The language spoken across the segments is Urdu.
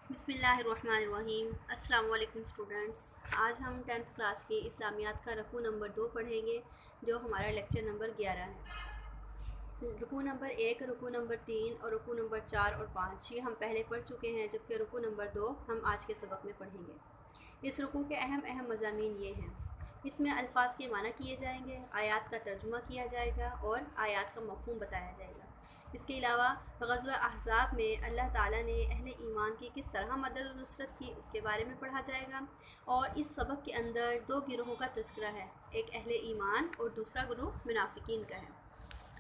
بسم اللہ الرحمن الرحیم۔ السلام علیکم اسٹوڈنٹس، آج ہم 10th کلاس کے اسلامیات کا رکوع نمبر 2 پڑھیں گے جو ہمارا لیکچر نمبر 11 ہے۔ رکوع نمبر 1، رکوع نمبر 3 اور رکوع نمبر 4 اور 5 یہ ہم پہلے پڑھ چکے ہیں، جبکہ رکوع نمبر 2 ہم آج کے سبق میں پڑھیں گے۔ اس رکوع کے اہم مضامین یہ ہیں: اس میں الفاظ کے معنی کیے جائیں گے، آیات کا ترجمہ کیا جائے گا اور آیات کا مفہوم بتایا جائے گا۔ اس کے علاوہ غزوہ احزاب میں اللہ تعالیٰ نے اہل ایمان کی کس طرح مدد و نصرت کی اس کے بارے میں پڑھا جائے گا، اور اس سبق کے اندر 2 گروہوں کا تذکرہ ہے، ایک اہل ایمان اور دوسرا گروہ منافقین کا ہے۔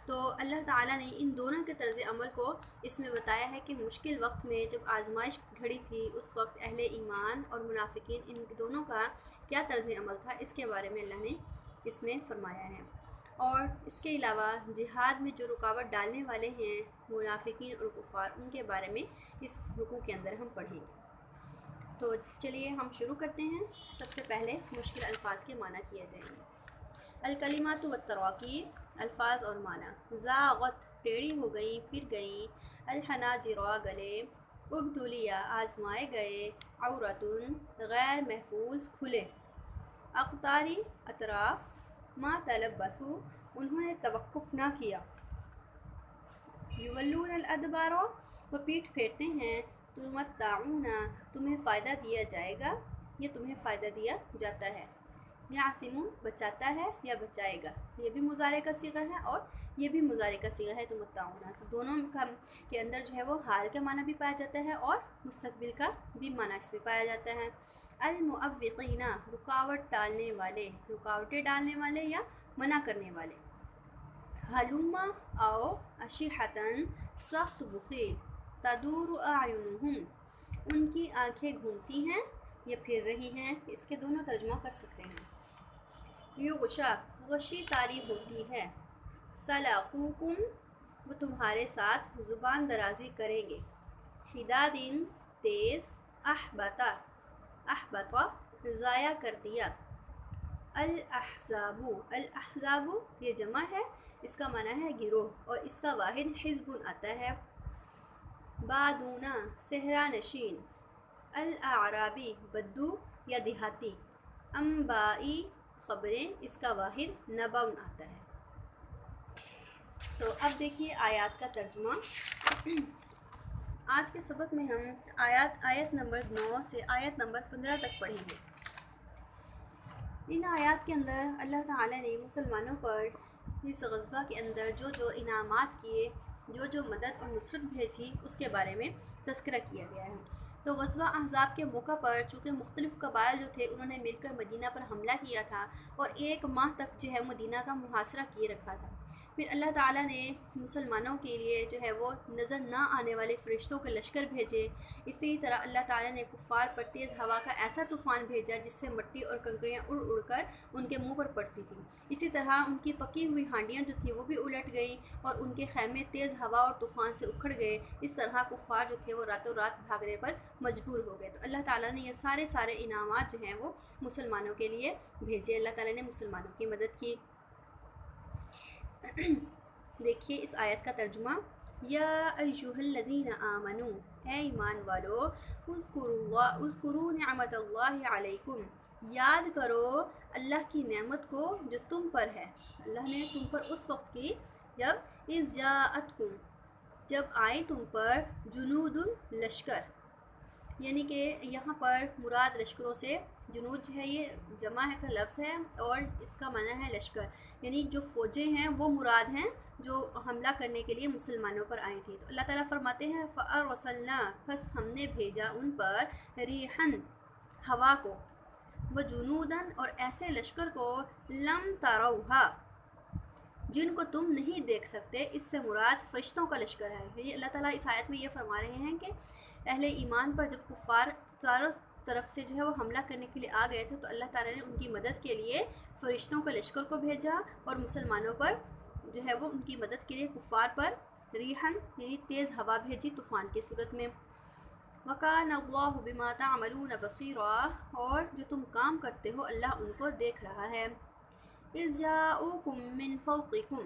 تو اللہ تعالیٰ نے ان دونوں کے طرز عمل کو اس میں بتایا ہے کہ مشکل وقت میں جب آزمائش گھڑی تھی اس وقت اہل ایمان اور منافقین ان دونوں کا کیا طرز عمل تھا، اس کے بارے میں اللہ نے اس میں فرمایا ہے۔ اور اس کے علاوہ جہاد میں جو رکاوٹ ڈالنے والے ہیں منافقین اور کفار، ان کے بارے میں اس رکوع کے اندر ہم پڑھیں گے۔ تو چلیے ہم شروع کرتے ہیں۔ سب سے پہلے مشکل الفاظ کے معنی کیے جائیں گے۔ الکلمات والتراکیب، الفاظ اور معنی: زاغت ٹیڑھی ہو گئی، پھر گئی، الحناجر گلے، ابتلیا آزمائے گئے، عورتن غیر محفوظ کھلے، اقطاری اطراف، ما تلبثوا انہوں نے توقف نہ کیا، یولون الادبار وہ پیٹھ پھیرتے ہیں، تمتعون تمہیں فائدہ دیا جائے گا یا تمہیں فائدہ دیا جاتا ہے، یعصم بچاتا ہے یا بچائے گا، یہ بھی مضارع کا صیغہ ہے اور یہ بھی مضارع کا صیغہ ہے تمتعون۔ دونوں کے اندر جو ہے وہ حال کا معنی بھی پایا جاتا ہے اور مستقبل کا بھی معنی اس میں پایا جاتا ہے۔ المعوقین رکاوٹ ڈالنے والے، رکاوٹیں ڈالنے والے یا منع کرنے والے۔ ہلما آؤ، اشحتاً سخت بخیل، تدور اعینہم ان کی آنکھیں گھومتی ہیں یا پھر رہی ہیں، اس کے دونوں ترجمہ کر سکتے ہیں۔ یغشا غشی طاری ہوتی ہے، سلاقوکم وہ تمہارے ساتھ زبان درازی کریں گے، حدادن تیز، احبطا احبطا ضائع کر دیا، الاحزاب الاحزاب یہ جمع ہے، اس کا معنی ہے گروہ اور اس کا واحد حزب آتا ہے۔ بادونا صحرا نشین، الاعرابی بدو یا دیہاتی، انبائی خبریں، اس کا واحد نبع آتا ہے۔ تو اب دیکھیے آیات کا ترجمہ۔ آج کے سبق میں ہم آیت نمبر 9 سے آیت نمبر 15 تک پڑھیں گے۔ ان آیات کے اندر اللہ تعالیٰ نے مسلمانوں پر اس غزوہ کے اندر جو انعامات کیے، جو مدد اور نصرت بھیجی، اس کے بارے میں تذکرہ کیا گیا ہے۔ تو غزوہ احزاب کے موقع پر چونکہ مختلف قبائل جو تھے انہوں نے مل کر مدینہ پر حملہ کیا تھا اور 1 ماہ تک جو ہے مدینہ کا محاصرہ کیے رکھا تھا۔ پھر اللہ تعالیٰ نے مسلمانوں کے لیے جو ہے وہ نظر نہ آنے والے فرشتوں کے لشکر بھیجے۔ اسی طرح اللہ تعالیٰ نے کفار پر تیز ہوا کا ایسا طوفان بھیجا جس سے مٹی اور کنکریاں اڑ اڑ کر ان کے منہ پر پڑتی تھیں۔ اسی طرح ان کی پکی ہوئی ہانڈیاں جو تھیں وہ بھی الٹ گئیں اور ان کے خیمے تیز ہوا اور طوفان سے اکھڑ گئے۔ اس طرح کفار جو تھے وہ راتوں رات بھاگنے پر مجبور ہو گئے۔ تو اللہ تعالیٰ نے یہ سارے انعامات جو ہیں وہ مسلمانوں کے لیے بھیجے، اللہ تعالیٰ نے مسلمانوں کی مدد کی۔ دیکھیے اس آیت کا ترجمہ: یا ایھا الذین آمنوا اے ایمان والو، اذکروا نعمت اللہ علیکم یاد کرو اللہ کی نعمت کو جو تم پر ہے، اللہ نے تم پر اس وقت کی جب اذ جاءتکم جب آئے تم پر جنود لشکر، یعنی کہ یہاں پر مراد لشکروں سے جنود جو ہے یہ جمع ہے کا لفظ ہے اور اس کا معنی ہے لشکر، یعنی جو فوجیں ہیں وہ مراد ہیں جو حملہ کرنے کے لیے مسلمانوں پر آئی تھیں۔ تو اللہ تعالیٰ فرماتے ہیں فَأَرْسَلْنَا پس ہم نے بھیجا ان پر ریحًا ہوا کو، وَجُنُودًا اور ایسے لشکر کو، لَمْ تَرَوْهَا جن کو تم نہیں دیکھ سکتے، اس سے مراد فرشتوں کا لشکر ہے۔ یہ اللہ تعالیٰ اس آیت میں یہ فرما رہے ہیں کہ اہل ایمان پر جب کفار چاروں طرف سے جو ہے وہ حملہ کرنے کے لیے آ گئے تھے تو اللہ تعالیٰ نے ان کی مدد کے لیے فرشتوں کے لشکر کو بھیجا اور مسلمانوں پر جو ہے وہ ان کی مدد کے لیے کفار پر ریحًا یعنی تیز ہوا بھیجی طوفان کی صورت میں۔ وَكَانَ اللَّهُ بِمَا تَعْمَلُونَ بَصِيرًا اور جو تم کام کرتے ہو اللہ ان کو دیکھ رہا ہے۔ اذ جاءوکم من فوقکم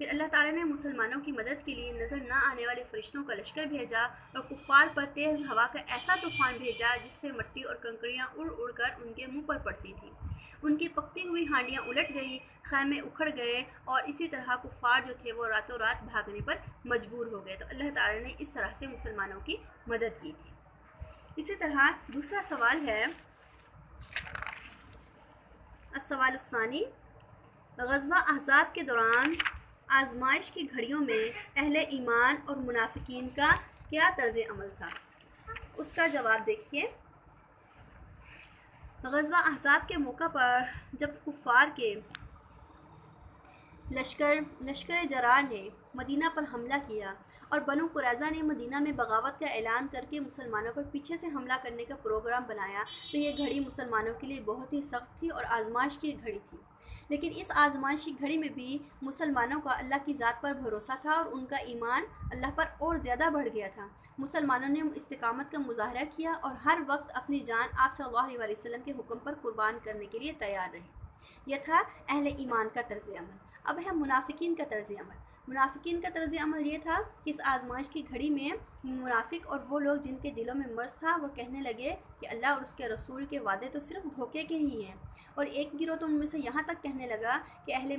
پھر اللہ تعالیٰ نے مسلمانوں کی مدد کے لیے نظر نہ آنے والے فرشتوں کا لشکر بھیجا اور کفار پر تیز ہوا کا ایسا طوفان بھیجا جس سے مٹی اور کنکریاں اڑ اڑ کر ان کے منہ پر پڑتی تھیں۔ ان کی پکتی ہوئی ہانڈیاں الٹ گئیں، خیمے اکھڑ گئے اور اسی طرح کفار جو تھے وہ راتوں رات بھاگنے پر مجبور ہو گئے۔ تو اللہ تعالیٰ نے اس طرح سے مسلمانوں کی مدد کی تھی۔ اسی طرح دوسرا سوال ہے السوال الثانی، غزوہ احزاب کے دوران آزمائش کی گھڑیوں میں اہل ایمان اور منافقین کا کیا طرز عمل تھا؟ اس کا جواب دیکھیے۔ غزوہ احزاب کے موقع پر جب کفار کے لشکر جرار نے مدینہ پر حملہ کیا اور بنو قریظہ نے مدینہ میں بغاوت کا اعلان کر کے مسلمانوں پر پیچھے سے حملہ کرنے کا پروگرام بنایا، تو یہ گھڑی مسلمانوں کے لیے بہت ہی سخت تھی اور آزمائش کی گھڑی تھی۔ لیکن اس آزمائش کی گھڑی میں بھی مسلمانوں کا اللہ کی ذات پر بھروسہ تھا اور ان کا ایمان اللہ پر اور زیادہ بڑھ گیا تھا۔ مسلمانوں نے استقامت کا مظاہرہ کیا اور ہر وقت اپنی جان آپ صلی اللہ علیہ وسلم کے حکم پر قربان کرنے کے لیے تیار رہے۔ یہ تھا اہل ایمان کا طرز عمل۔ اب ہے منافقین کا طرز عمل۔ منافقین کا طرز عمل یہ تھا کہ اس آزمائش کی گھڑی میں منافق اور وہ لوگ جن کے دلوں میں مرض تھا وہ کہنے لگے کہ اللہ اور اس کے رسول کے وعدے تو صرف دھوکے کے ہی ہیں، اور ایک گروہ تو ان میں سے یہاں تک کہنے لگا کہ اہل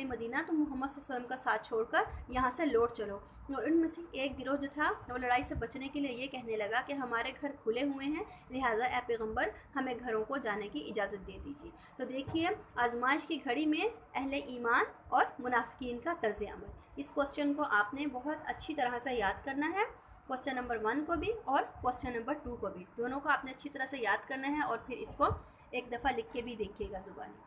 مدینہ تم محمد صلی اللہ علیہ وسلم کا ساتھ چھوڑ کر یہاں سے لوٹ چلو، اور ان میں سے ایک گروہ جو تھا وہ لڑائی سے بچنے کے لیے یہ کہنے لگا کہ ہمارے گھر کھلے ہوئے ہیں، لہٰذا اے پیغمبر ہمیں گھروں کو جانے کی اجازت دے دیجیے۔ تو دیکھیے آزمائش کی گھڑی میں اہل ایمان اور منافقین کا طرز عمل۔ اس کوسچن کو آپ نے بہت اچھی طرح سے یاد کرنا ہے، کوسچن نمبر 1 کو بھی اور کوسچن نمبر 2 کو بھی، دونوں کو آپ نے اچھی طرح سے یاد کرنا ہے، اور پھر اس کو ایک دفعہ لکھ کے بھی دیکھیے گا زبانی۔